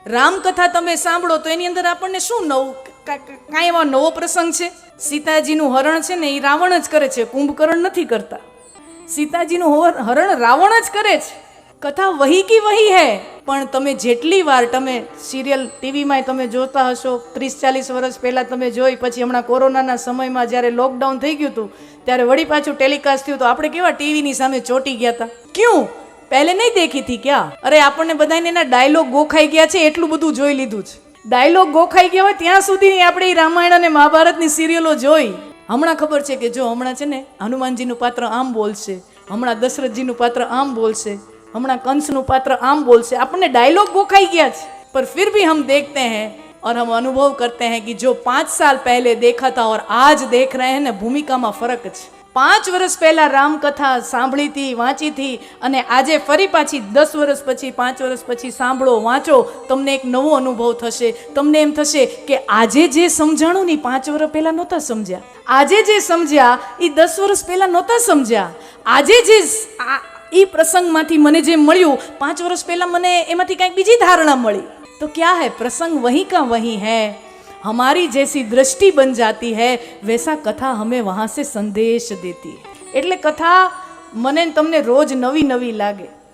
રામકથા તમે સાંભળો તો એની અંદર આપણને શું નવું, કાંઈ એવા નવો પ્રસંગ છે? સીતાજીનું હરણ છે ને એ રાવણ જ કરે છે, કુંભકર્ણ નથી કરતા. સીતાજીનું હરણ રાવણ જ કરે છે. કથા વહી કી વહી હૈ. પણ તમે જેટલી વાર તમે સિરિયલ ટીવીમાં તમે જોતા હશો, 30-40 વર્ષ પહેલાં તમે જોઈ, પછી હમણાં કોરોનાના સમયમાં જ્યારે લોકડાઉન થઈ ગયું હતું ત્યારે વળી પાછું ટેલિકાસ્ટ થયું તો આપણે કેવા ટીવીની સામે ચોંટી ગયા હતા. ક્યું પહેલે નહીં દેખી હતી ક્યાં? અરે આપણને બધાને એના ડાયલોગ ગોખાઈ ગયા છે, એટલું બધું જોઈ લીધું છે. ડાયલોગ ગોખાઈ ગયા હોય ત્યાં સુધી આપણે રામાયણ અને મહાભારતની સિરિયલો જોઈ. હમણાં ખબર છે કે જો હમણાં છે ને હનુમાનજીનું પાત્ર આમ બોલશે, હમણાં દશરથજીનું પાત્ર આમ બોલશે, હમણાં કંસનું પાત્ર આમ બોલશે. આપણને ડાયલોગ ગોખાઈ ગયા છે, पर फिर भी हम देखते हैं और हम अनुभव करते हैं कि जो 5 साल पहले देखा था और आज देख रहे हैं ना, ભૂમિકામાં ફરક છે. 5 વર્ષ પહેલા રામકથા સાંભળી હતી, વાંચી હતી, અને આજે ફરી પાછી 10 વર્ષ પછી, 5 વર્ષ પછી સાંભળો, વાંચો, તમને એક નવો અનુભવ થશે. તમને એમ થશે કે આજે જે સમજાણું ને 5 વર્ષ પહેલા નહોતા સમજ્યા, આજે જે સમજ્યા એ 10 વર્ષ પહેલા નહોતા સમજ્યા, આજે જે એ પ્રસંગમાંથી મને જે મળ્યું 5 વર્ષ પહેલા મને એમાંથી કંઈક બીજી ધારણા મળી. तो क्या है, प्रसंग वहीं का वहीं है. हमारी जैसी दृष्टि बन जाती है, वैसा कथा हमें वहाँ से संदेश देती है. એટલે કથા મને તમને રોજ નવી નવી લાગે.